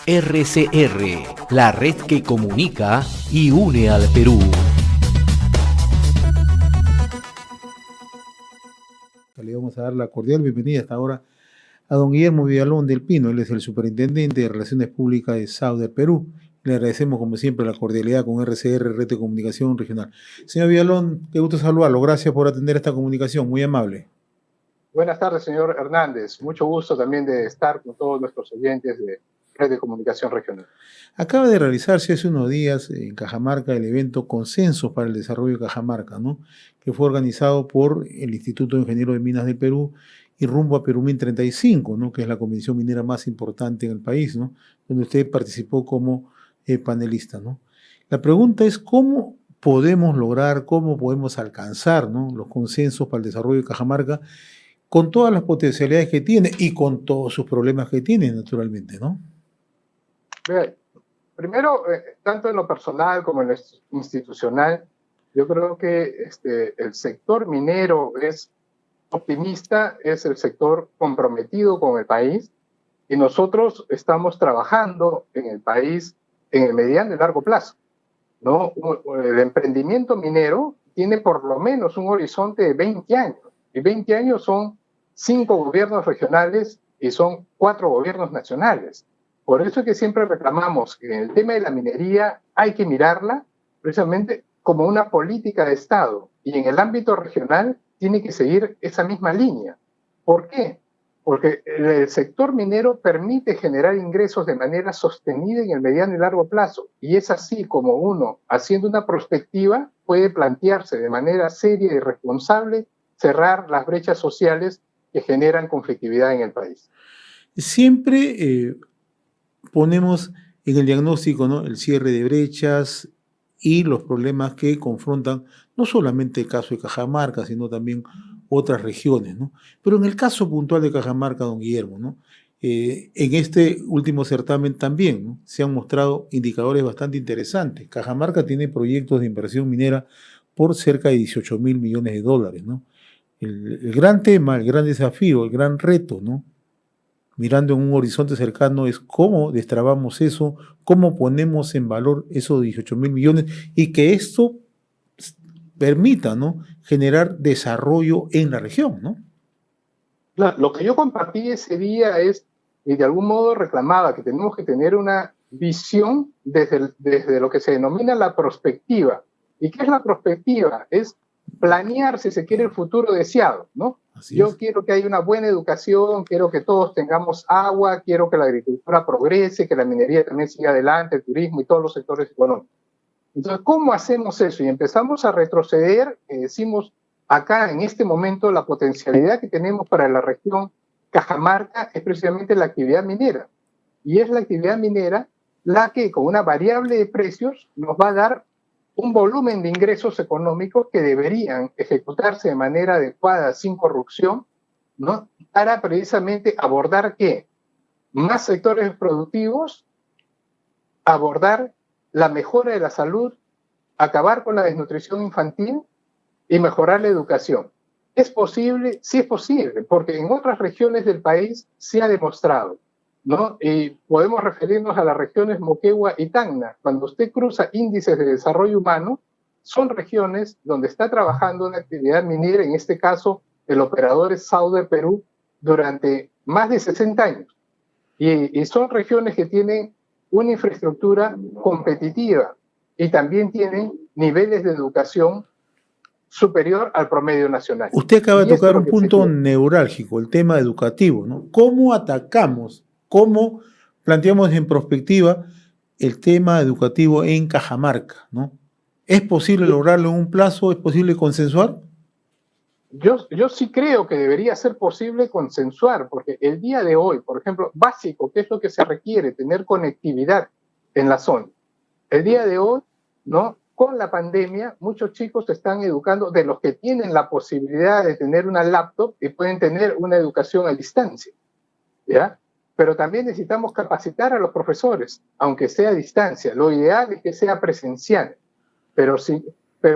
RCR, la red que comunica y une al Perú. Le vamos a dar la cordial bienvenida hasta ahora a don Guillermo Villalón del Pino. Él es el superintendente de Relaciones Públicas de SAUDER Perú. Le agradecemos, como siempre, la cordialidad con RCR, Red de Comunicación Regional. Señor Villalón, qué gusto saludarlo. Gracias por atender esta comunicación. Muy amable. Buenas tardes, señor Hernández. Mucho gusto también de estar con todos nuestros oyentes de Red de Comunicación Regional. Acaba de realizarse hace unos días en Cajamarca el evento Consensos para el Desarrollo de Cajamarca, ¿no? Que fue organizado por el Instituto de Ingenieros de Minas del Perú y Rumbo a Perú 35, ¿no? Que es la convención minera más importante en el país, ¿no? Donde usted participó como panelista, ¿no? La pregunta es cómo podemos lograr, cómo podemos alcanzar, ¿no? Los consensos para el desarrollo de Cajamarca con todas las potencialidades que tiene y con todos sus problemas que tiene, naturalmente, ¿no? Bien. Primero, tanto en lo personal como en lo institucional, yo creo que el sector minero es optimista, es el sector comprometido con el país y nosotros estamos trabajando en el país en el mediano y largo plazo, ¿no? El emprendimiento minero tiene por lo menos un horizonte de 20 años y 20 años son 5 gobiernos regionales y son 4 gobiernos nacionales. Por eso es que siempre reclamamos que en el tema de la minería hay que mirarla precisamente como una política de Estado y en el ámbito regional tiene que seguir esa misma línea. ¿Por qué? Porque el sector minero permite generar ingresos de manera sostenida en el mediano y largo plazo y es así como uno, haciendo una prospectiva, puede plantearse de manera seria y responsable cerrar las brechas sociales que generan conflictividad en el país. Siempre ponemos en el diagnóstico, ¿no? El cierre de brechas y los problemas que confrontan no solamente el caso de Cajamarca, sino también otras regiones, ¿no? Pero en el caso puntual de Cajamarca, don Guillermo, ¿no? En este último certamen también, ¿no? Se han mostrado indicadores bastante interesantes. Cajamarca tiene proyectos de inversión minera por cerca de 18.000 millones de dólares, ¿no? El gran tema, el gran desafío, el gran reto, ¿no? Mirando en un horizonte cercano es cómo destrabamos eso, cómo ponemos en valor esos 18.000 millones y que esto permita, ¿no? Generar desarrollo en la región, ¿no? Lo que yo compartí ese día es, y de algún modo reclamaba que tenemos que tener una visión desde lo que se denomina la prospectiva. ¿Y qué es la prospectiva? Es planear, si se quiere, el futuro deseado, ¿no? Yo quiero que haya una buena educación, quiero que todos tengamos agua, quiero que la agricultura progrese, que la minería también siga adelante, el turismo y todos los sectores económicos. Entonces, ¿cómo hacemos eso? Y empezamos a retroceder, decimos, acá en este momento la potencialidad que tenemos para la región Cajamarca es precisamente la actividad minera. Y es la actividad minera la que con una variable de precios nos va a dar un volumen de ingresos económicos que deberían ejecutarse de manera adecuada, sin corrupción, ¿no? Para precisamente abordar ¿qué? Más sectores productivos, abordar la mejora de la salud, acabar con la desnutrición infantil y mejorar la educación. ¿Es posible? Sí es posible, porque en otras regiones del país se ha demostrado, ¿no? Y podemos referirnos a las regiones Moquegua y Tacna. Cuando usted cruza índices de desarrollo humano, son regiones donde está trabajando una actividad minera, en este caso el operador es SAUDER Perú, durante más de 60 años. Y son regiones que tienen una infraestructura competitiva y también tienen niveles de educación superior al promedio nacional. Usted acaba de tocar un punto neurálgico, el tema educativo, ¿no? ¿Cómo atacamos, cómo planteamos en perspectiva el tema educativo en Cajamarca, ¿no? ¿Es posible lograrlo en un plazo? ¿Es posible consensuar? Yo sí creo que debería ser posible consensuar, porque el día de hoy, por ejemplo, básico, ¿qué es lo que se requiere? Tener conectividad en la zona. El día de hoy, ¿no? Con la pandemia, muchos chicos se están educando de los que tienen la posibilidad de tener una laptop y pueden tener una educación a distancia, ¿ya? Pero también necesitamos capacitar a los profesores, aunque sea a distancia. Lo ideal es que sea presencial, pero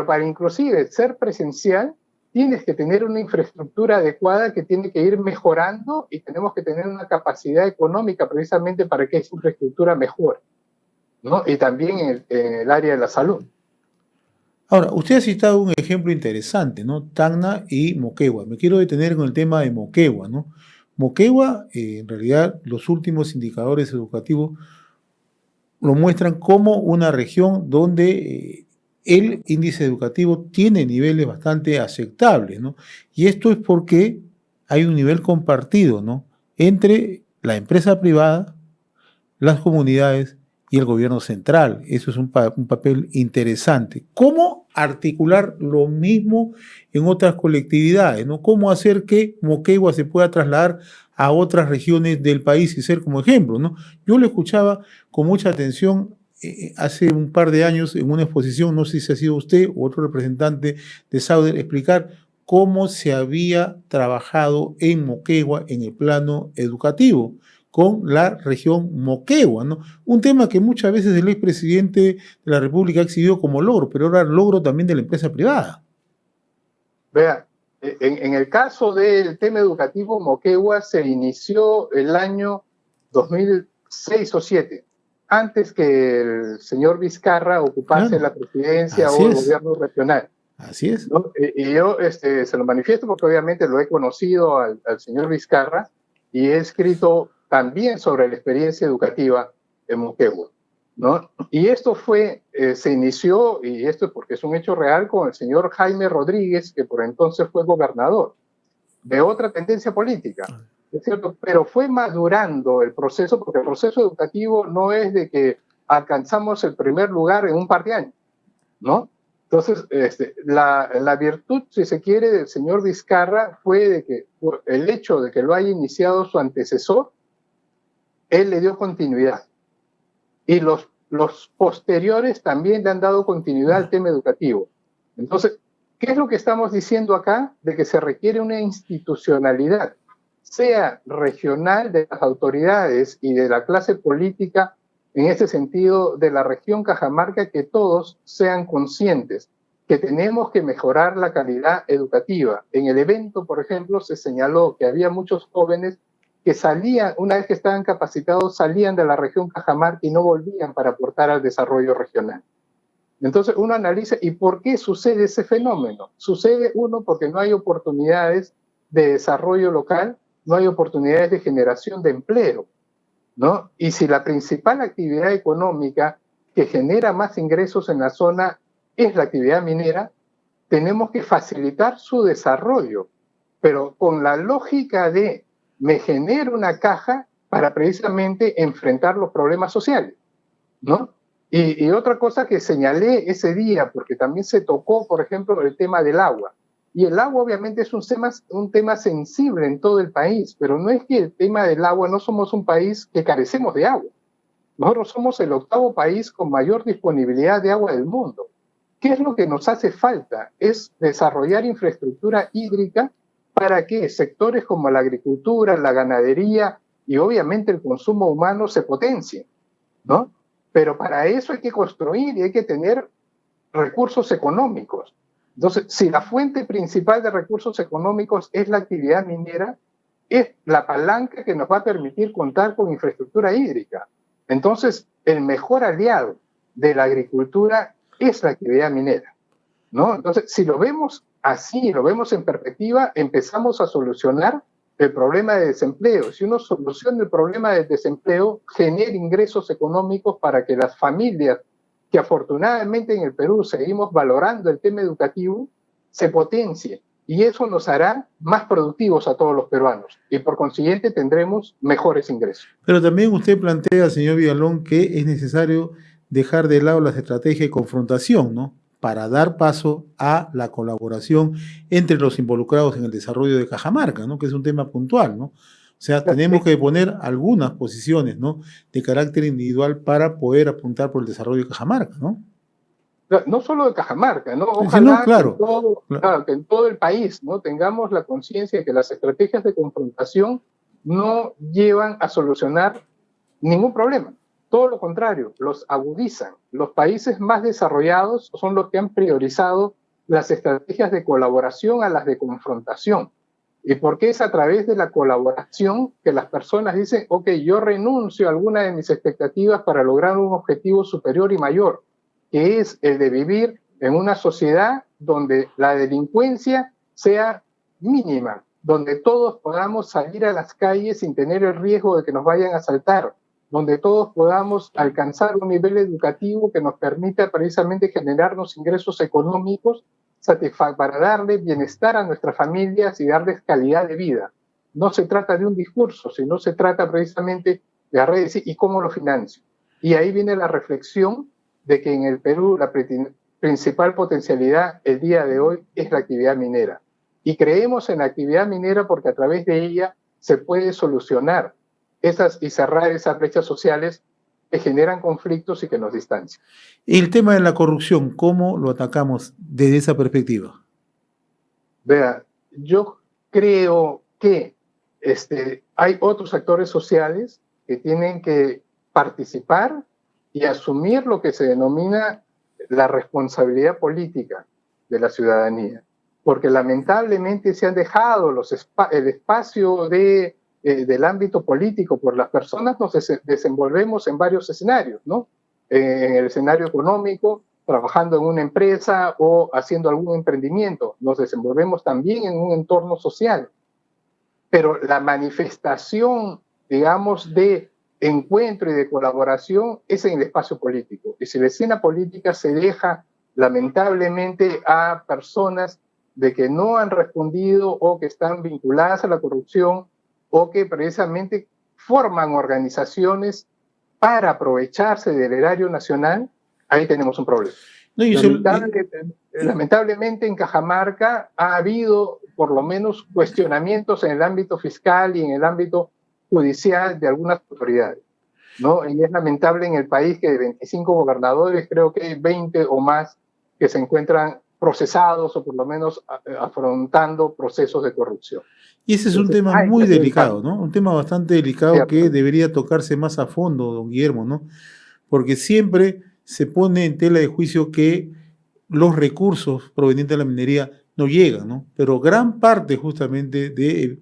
para inclusive ser presencial, tienes que tener una infraestructura adecuada que tiene que ir mejorando y tenemos que tener una capacidad económica precisamente para que esa infraestructura mejore, ¿no? Y también en el área de la salud. Ahora, usted ha citado un ejemplo interesante, ¿no? Tacna y Moquegua. Me quiero detener con el tema de Moquegua, ¿no? Moquegua, en realidad, los últimos indicadores educativos lo muestran como una región donde el índice educativo tiene niveles bastante aceptables, ¿no? Y esto es porque hay un nivel compartido, ¿no? Entre la empresa privada, las comunidades y el gobierno central. Eso es un papel interesante. ¿Cómo articular lo mismo en otras colectividades, ¿no? ¿Cómo hacer que Moquegua se pueda trasladar a otras regiones del país y ser como ejemplo, ¿no? Yo lo escuchaba con mucha atención hace un par de años en una exposición, no sé si ha sido usted u otro representante de Sauder, explicar cómo se había trabajado en Moquegua en el plano educativo con la región Moquegua, ¿no? Un tema que muchas veces el expresidente de la República ha exhibido como logro, pero ahora logro también de la empresa privada. Vea, en el caso del tema educativo, Moquegua se inició el año 2006 o 2007, antes que el señor Vizcarra ocupase la presidencia o el gobierno regional. Así es. ¿No? Y yo se lo manifiesto porque obviamente lo he conocido al señor Vizcarra y he escrito también sobre la experiencia educativa en Moquegua, ¿no? Y esto se inició, y esto porque es un hecho real, con el señor Jaime Rodríguez, que por entonces fue gobernador, de otra tendencia política, ¿es cierto? Pero fue madurando el proceso, porque el proceso educativo no es de que alcanzamos el primer lugar en un par de años, ¿no? Entonces, la virtud, si se quiere, del señor Vizcarra fue de que el hecho de que lo haya iniciado su antecesor, él le dio continuidad. Y los posteriores también le han dado continuidad al tema educativo. Entonces, ¿qué es lo que estamos diciendo acá? De que se requiere una institucionalidad, sea regional de las autoridades y de la clase política, en este sentido de la región Cajamarca, que todos sean conscientes que tenemos que mejorar la calidad educativa. En el evento, por ejemplo, se señaló que había muchos jóvenes que salían, una vez que estaban capacitados, salían de la región Cajamarca y no volvían para aportar al desarrollo regional. Entonces uno analiza, ¿y por qué sucede ese fenómeno? Sucede, uno, porque no hay oportunidades de desarrollo local, no hay oportunidades de generación de empleo, ¿no? Y si la principal actividad económica que genera más ingresos en la zona es la actividad minera, tenemos que facilitar su desarrollo, pero con la lógica de me genero una caja para precisamente enfrentar los problemas sociales, ¿no? Y otra cosa que señalé ese día, porque también se tocó, por ejemplo, el tema del agua. Y el agua obviamente es un tema sensible en todo el país, pero no es que el tema del agua, no somos un país que carecemos de agua. Nosotros somos el 8º país con mayor disponibilidad de agua del mundo. ¿Qué es lo que nos hace falta? Es desarrollar infraestructura hídrica para que sectores como la agricultura, la ganadería y obviamente el consumo humano se potencien, ¿no? Pero para eso hay que construir y hay que tener recursos económicos. Entonces, si la fuente principal de recursos económicos es la actividad minera, es la palanca que nos va a permitir contar con infraestructura hídrica. Entonces, el mejor aliado de la agricultura es la actividad minera, ¿no? Entonces, si lo vemos así, lo vemos en perspectiva, empezamos a solucionar el problema de desempleo. Si uno soluciona el problema del desempleo, genera ingresos económicos para que las familias que afortunadamente en el Perú seguimos valorando el tema educativo, se potencie. Y eso nos hará más productivos a todos los peruanos. Y por consiguiente tendremos mejores ingresos. Pero también usted plantea, señor Villalón, que es necesario dejar de lado las estrategias de confrontación, ¿no? Para dar paso a la colaboración entre los involucrados en el desarrollo de Cajamarca, ¿no? Que es un tema puntual, ¿no? O sea, tenemos que poner algunas posiciones, ¿no? De carácter individual para poder apuntar por el desarrollo de Cajamarca, ¿no? No solo de Cajamarca, ¿no? Ojalá que en todo el país, ¿no? Tengamos la conciencia de que las estrategias de confrontación no llevan a solucionar ningún problema. Todo lo contrario, los agudizan. Los países más desarrollados son los que han priorizado las estrategias de colaboración a las de confrontación. Y porque es a través de la colaboración que las personas dicen, ok, yo renuncio a alguna de mis expectativas para lograr un objetivo superior y mayor, que es el de vivir en una sociedad donde la delincuencia sea mínima, donde todos podamos salir a las calles sin tener el riesgo de que nos vayan a asaltar, donde todos podamos alcanzar un nivel educativo que nos permita precisamente generarnos ingresos económicos para darle bienestar a nuestras familias y darles calidad de vida. No se trata de un discurso, sino se trata precisamente de agarrar y cómo lo financio. Y ahí viene la reflexión de que en el Perú la principal potencialidad el día de hoy es la actividad minera. Y creemos en la actividad minera porque a través de ella se puede solucionar y cerrar esas brechas sociales que generan conflictos y que nos distancian. El tema de la corrupción, ¿cómo lo atacamos desde esa perspectiva? Vea, yo creo que hay otros actores sociales que tienen que participar y asumir lo que se denomina la responsabilidad política de la ciudadanía, porque lamentablemente se han dejado el espacio del ámbito político. Por las personas nos desenvolvemos en varios escenarios, ¿no? En el escenario económico, trabajando en una empresa o haciendo algún emprendimiento, nos desenvolvemos también en un entorno social, pero la manifestación, digamos, de encuentro y de colaboración es en el espacio político. Y si la escena política se deja, lamentablemente, a personas de que no han respondido o que están vinculadas a la corrupción o que precisamente forman organizaciones para aprovecharse del erario nacional, ahí tenemos un problema. No, lamentablemente en Cajamarca ha habido por lo menos cuestionamientos en el ámbito fiscal y en el ámbito judicial de algunas autoridades, ¿no? Y es lamentable en el país que de 25 gobernadores, creo que hay 20 o más que se encuentran procesados o por lo menos afrontando procesos de corrupción. Y ese es un tema muy delicado, ¿no? Un tema bastante delicado que debería tocarse más a fondo, don Guillermo, ¿no? Porque siempre se pone en tela de juicio que los recursos provenientes de la minería no llegan, ¿no? Pero gran parte justamente de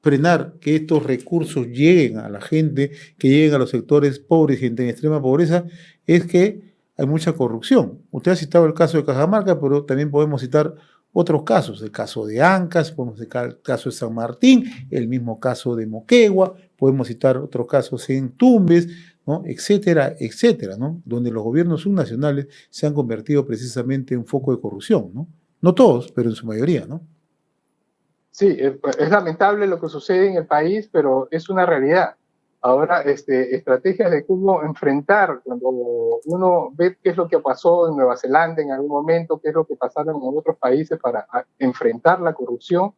frenar que estos recursos lleguen a la gente, que lleguen a los sectores pobres, gente en extrema pobreza, es que hay mucha corrupción. Usted ha citado el caso de Cajamarca, pero también podemos citar otros casos, el caso de Ancash, podemos citar el caso de San Martín, el mismo caso de Moquegua, podemos citar otros casos en Tumbes, ¿no? Etcétera, etcétera, ¿no? Donde los gobiernos subnacionales se han convertido precisamente en un foco de corrupción, ¿no? No todos, pero en su mayoría, ¿no? Sí, es lamentable lo que sucede en el país, pero es una realidad. Ahora, estrategias de cómo enfrentar, cuando uno ve qué es lo que pasó en Nueva Zelanda en algún momento, qué es lo que pasaron en otros países para enfrentar la corrupción,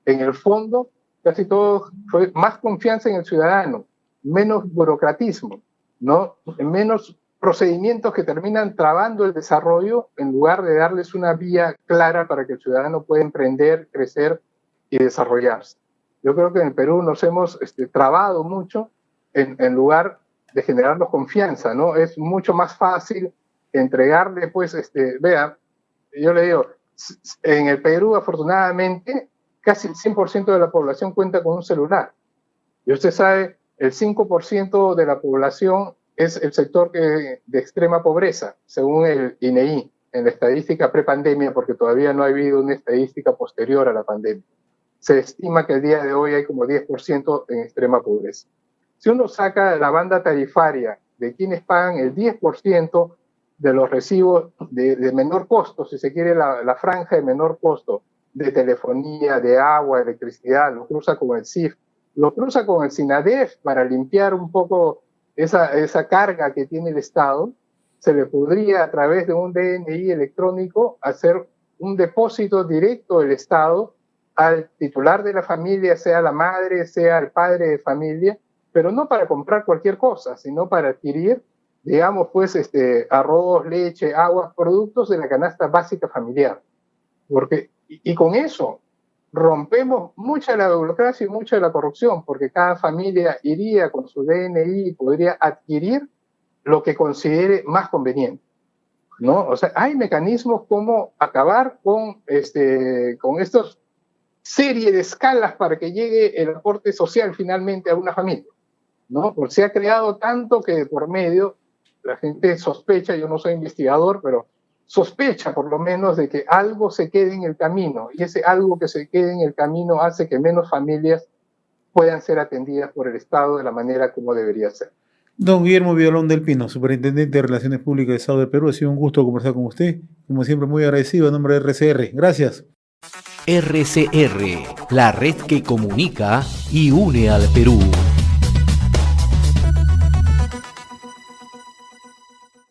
en el fondo, casi todo fue más confianza en el ciudadano, menos burocratismo, ¿no? Menos procedimientos que terminan trabando el desarrollo en lugar de darles una vía clara para que el ciudadano pueda emprender, crecer y desarrollarse. Yo creo que en el Perú nos hemos trabado mucho en lugar de generarnos confianza, ¿no? Es mucho más fácil entregarle, pues, vea, yo le digo, en el Perú, afortunadamente, casi el 100% de la población cuenta con un celular. Y usted sabe, el 5% de la población es el sector de extrema pobreza, según el INEI, en la estadística prepandemia, porque todavía no ha habido una estadística posterior a la pandemia. Se estima que el día de hoy hay como 10% en extrema pobreza. Si uno saca la banda tarifaria de quienes pagan el 10% de los recibos de menor costo, si se quiere la franja de menor costo, de telefonía, de agua, electricidad, lo cruza con el CIF, lo cruza con el SINADEF para limpiar un poco esa carga que tiene el Estado, se le podría a través de un DNI electrónico hacer un depósito directo del Estado al titular de la familia, sea la madre, sea el padre de familia, pero no para comprar cualquier cosa, sino para adquirir, digamos, pues, arroz, leche, agua, productos de la canasta básica familiar. Y con eso rompemos mucha de la burocracia y mucha de la corrupción, porque cada familia iría con su DNI y podría adquirir lo que considere más conveniente. ¿no? O sea, hay mecanismos como acabar con estos serie de escalas para que llegue el aporte social finalmente a una familia, ¿no? Porque se ha creado tanto que por medio la gente sospecha, yo no soy investigador, pero sospecha por lo menos de que algo se quede en el camino, y ese algo que se quede en el camino hace que menos familias puedan ser atendidas por el Estado de la manera como debería ser. Don Guillermo Villalón del Pino, Superintendente de Relaciones Públicas del Estado de Perú, ha sido un gusto conversar con usted. Como siempre, muy agradecido en nombre de RCR. Gracias. RCR, la red que comunica y une al Perú.